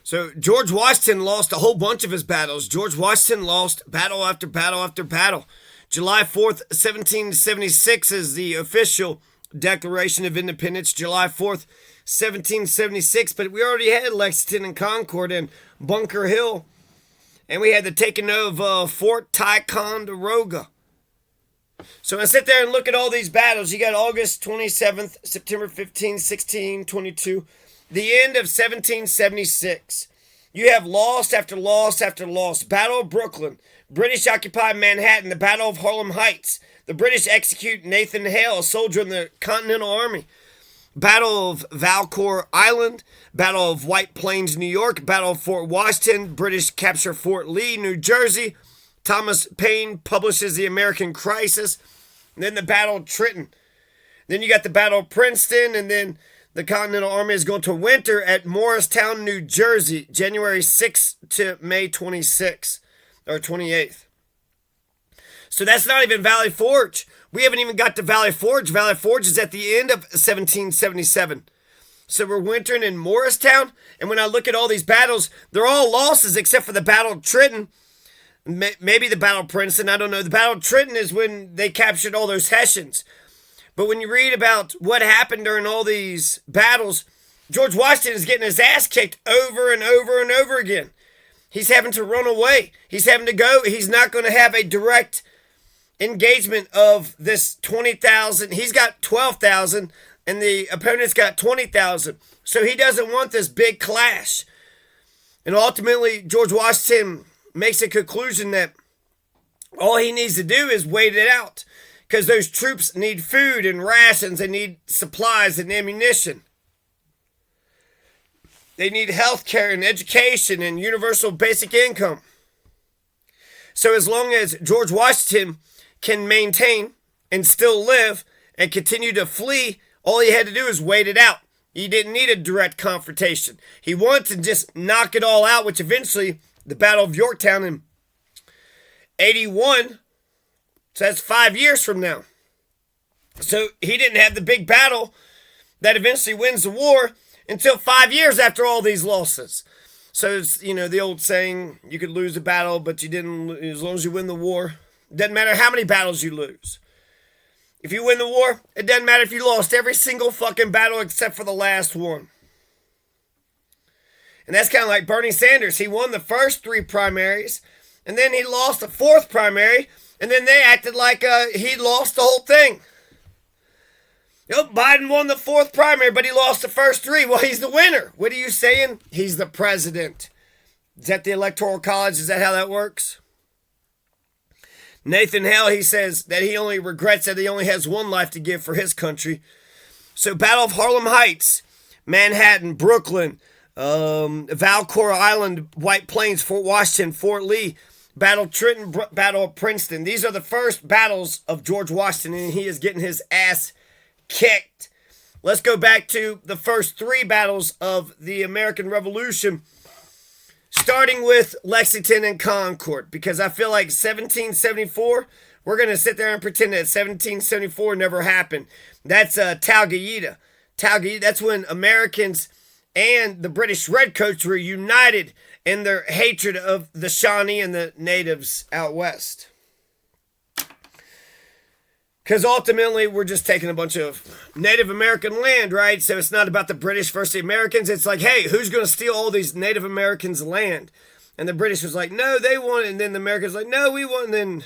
So George Washington lost a whole bunch of his battles. George Washington lost battle after battle after battle. July 4th, 1776 is the official Declaration of Independence. July 4th, 1776. But we already had Lexington and Concord and Bunker Hill. And we had the taking of Fort Ticonderoga. So I sit there and look at all these battles. You got August 27th, September 15th, 16, 22. The end of 1776. You have loss after loss after loss. Battle of Brooklyn. British occupy Manhattan. The Battle of Harlem Heights. The British execute Nathan Hale, a soldier in the Continental Army. Battle of Valcour Island. Battle of White Plains, New York. Battle of Fort Washington. British capture Fort Lee, New Jersey. Thomas Paine publishes The American Crisis. And then the Battle of Trenton. Then you got the Battle of Princeton, and then the Continental Army is going to winter at Morristown, New Jersey, January 6th to May 26th, or 28th. So that's not even Valley Forge. We haven't even got to Valley Forge. Valley Forge is at the end of 1777. So we're wintering in Morristown, and when I look at all these battles, they're all losses except for the Battle of Trenton. Maybe the Battle of Princeton, I don't know. The Battle of Trenton is when they captured all those Hessians. But when you read about what happened during all these battles, George Washington is getting his ass kicked over and over and over again. He's having to run away. He's having to go. He's not going to have a direct engagement of this 20,000. He's got 12,000, and the opponent's got 20,000. So he doesn't want this big clash. And ultimately, George Washington makes a conclusion that all he needs to do is wait it out. Because those troops need food and rations. They need supplies and ammunition. They need health care and education and universal basic income. So as long as George Washington can maintain and still live and continue to flee, all he had to do is wait it out. He didn't need a direct confrontation. He wanted to just knock it all out, which eventually, the Battle of Yorktown in 81, so that's 5 years from now. So he didn't have the big battle that eventually wins the war until 5 years after all these losses. So it's, the old saying, you could lose a battle, but you didn't, as long as you win the war. It doesn't matter how many battles you lose. If you win the war, it doesn't matter if you lost every single fucking battle except for the last one. And that's kind of like Bernie Sanders. He won the first 3 primaries, and then he lost the 4th primary, and then they acted like he lost the whole thing. Biden won the 4th primary, but he lost the first 3. Well, he's the winner. What are you saying? He's the president. Is that the Electoral College? Is that how that works? Nathan Hale, he says that he only regrets that he only has one life to give for his country. So Battle of Harlem Heights, Manhattan, Brooklyn, Valcour Island, White Plains, Fort Washington, Fort Lee, Battle of Trenton, Battle of Princeton. These are the first battles of George Washington, and he is getting his ass kicked. Let's go back to the first 3 battles of the American Revolution, starting with Lexington and Concord, because I feel like 1774, we're going to sit there and pretend that 1774 never happened. That's Talgeetah. Talgeetah, that's when Americans and the British Redcoats were united in their hatred of the Shawnee and the natives out west. Because ultimately, we're just taking a bunch of Native American land, right? So it's not about the British versus the Americans. It's like, hey, who's going to steal all these Native Americans' land? And the British was like, no, they want it. And then the Americans like, no, we want it. And then...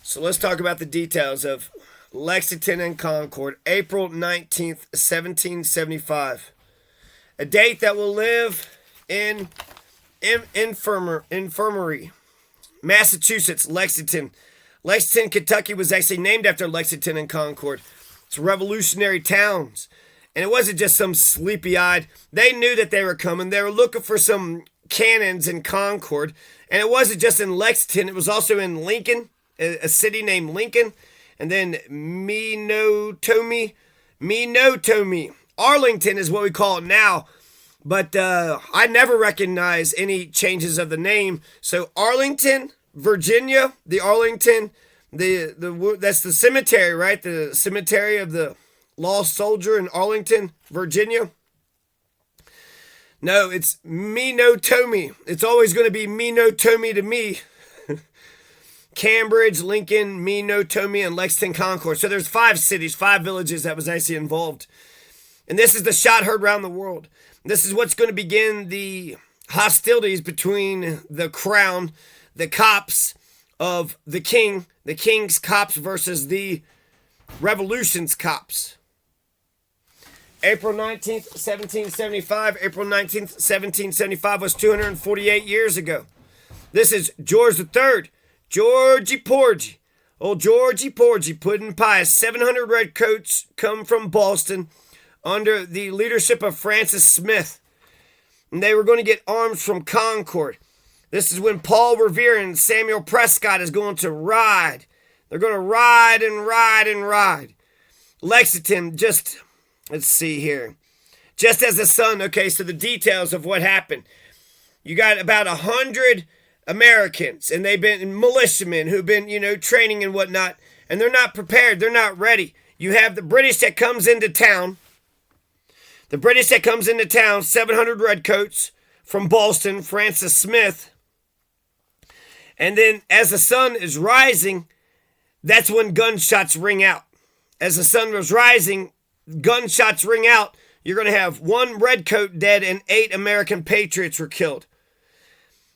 So let's talk about the details of Lexington and Concord, April 19th, 1775. A date that will live in infirmary. Massachusetts, Lexington. Lexington, Kentucky was actually named after Lexington and Concord. It's revolutionary towns. And it wasn't just some sleepy-eyed. They knew that they were coming. They were looking for some cannons in Concord. And it wasn't just in Lexington. It was also in Lincoln, a city named Lincoln. And then Menotomy. Arlington is what we call it now. But I never recognize any changes of the name. So Arlington, Virginia, the Arlington, that's the cemetery, right? The cemetery of the lost soldier in Arlington, Virginia. No, it's me no Tomy. It's always going to be me no Tomy to me. Cambridge, Lincoln, me no Tomy, and Lexington, Concord. So there's 5 cities, 5 villages that was actually involved. And this is the shot heard around the world. This is what's going to begin the hostilities between the crown, the cops of the king's cops versus the revolution's cops. April 19th, 1775. April 19th, 1775 was 248 years ago. This is George III. Georgie Porgy. Old Georgie Porgy, pudding pie. 700 redcoats come from Boston under the leadership of Francis Smith. And they were going to get arms from Concord. This is when Paul Revere and Samuel Prescott is going to ride. They're going to ride and ride and ride. Lexington, let's see here. Just as the sun, okay, so the details of what happened. You got about 100 Americans, and they've been militiamen who've been, training and whatnot, and they're not prepared. They're not ready. You have the British that comes into town. 700 redcoats from Boston, Francis Smith. And then as the sun is rising, that's when gunshots ring out. As the sun was rising, gunshots ring out. You're going to have 1 redcoat dead and 8 American patriots were killed.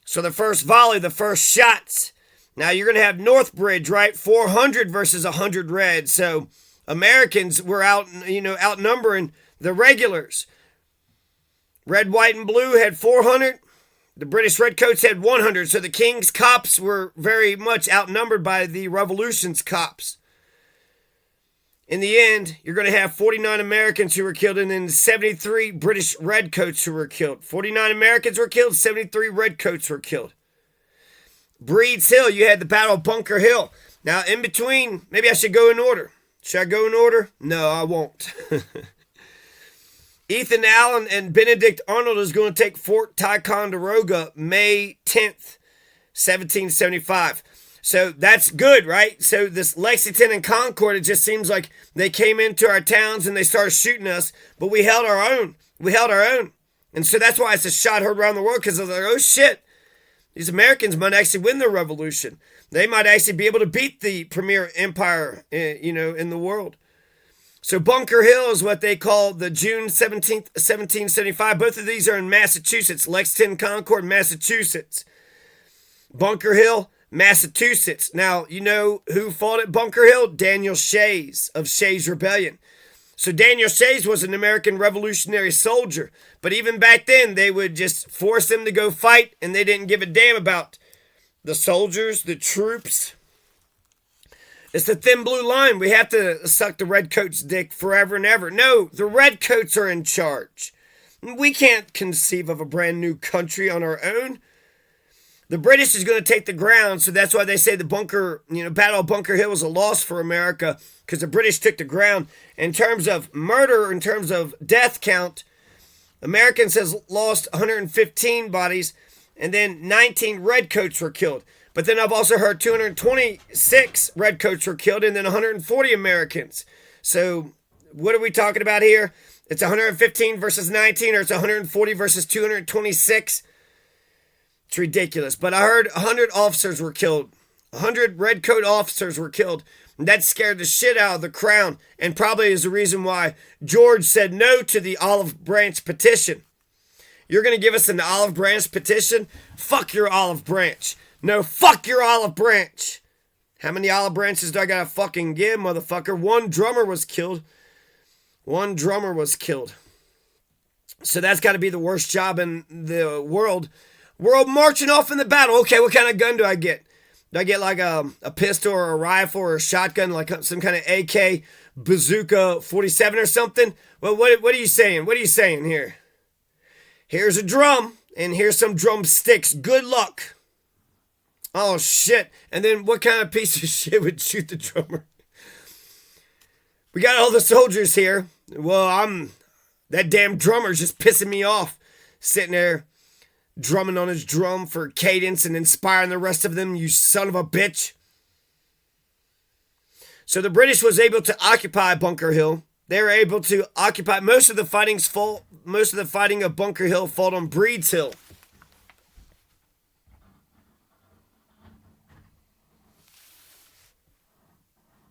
So the first volley, the first shots. Now you're going to have Northbridge, right? 400 versus 100 red. So Americans were outnumbering the regulars. Red, white, and blue had 400. The British redcoats had 100. So the king's cops were very much outnumbered by the revolution's cops. In the end, you're going to have 49 Americans who were killed and then 73 British redcoats who were killed. 49 Americans were killed, 73 redcoats were killed. Breed's Hill, you had the Battle of Bunker Hill. Now, in between, maybe I should go in order. Should I go in order? No, I won't. Ethan Allen and Benedict Arnold is going to take Fort Ticonderoga May 10th, 1775. So that's good, right? So this Lexington and Concord, it just seems like they came into our towns and they started shooting us, but we held our own. And so that's why it's a shot heard around the world, because they're like, oh shit, these Americans might actually win the revolution. They might actually be able to beat the premier empire, in the world. So Bunker Hill is what they call the June 17th, 1775. Both of these are in Massachusetts. Lexington, Concord, Massachusetts. Bunker Hill, Massachusetts. Now, you know who fought at Bunker Hill? Daniel Shays of Shays Rebellion. So Daniel Shays was an American revolutionary soldier. But even back then, they would just force them to go fight, and they didn't give a damn about the soldiers, the troops. It's the thin blue line. We have to suck the redcoats' dick forever and ever. No, the redcoats are in charge. We can't conceive of a brand new country on our own. The British is going to take the ground, so that's why they say the Battle of Bunker Hill was a loss for America, because the British took the ground. In terms of murder, in terms of death count, Americans has lost 115 bodies, and then 19 redcoats were killed. But then I've also heard 226 redcoats were killed, and then 140 Americans. So what are we talking about here? It's 115 versus 19, or it's 140 versus 226. It's ridiculous. But I heard 100 officers were killed. 100 redcoat officers were killed. And that scared the shit out of the crown, and probably is the reason why George said no to the olive branch petition. You're going to give us an olive branch petition? Fuck your olive branch. No, fuck your olive branch. How many olive branches do I gotta fucking give, motherfucker? One drummer was killed. So that's got to be the worst job in the world. We're all marching off in the battle. Okay, what kind of gun do I get? Do I get like a pistol or a rifle or a shotgun, like some kind of AK bazooka 47 or something? Well, what are you saying? What are you saying here? Here's a drum, and here's some drumsticks. Good luck. Oh, shit. And then what kind of piece of shit would shoot the drummer? We got all the soldiers here. Well, that damn drummer's just pissing me off. Sitting there drumming on his drum for cadence and inspiring the rest of them, you son of a bitch. So the British was able to occupy Bunker Hill. They were able to occupy most of the fighting of Bunker Hill fought on Breed's Hill.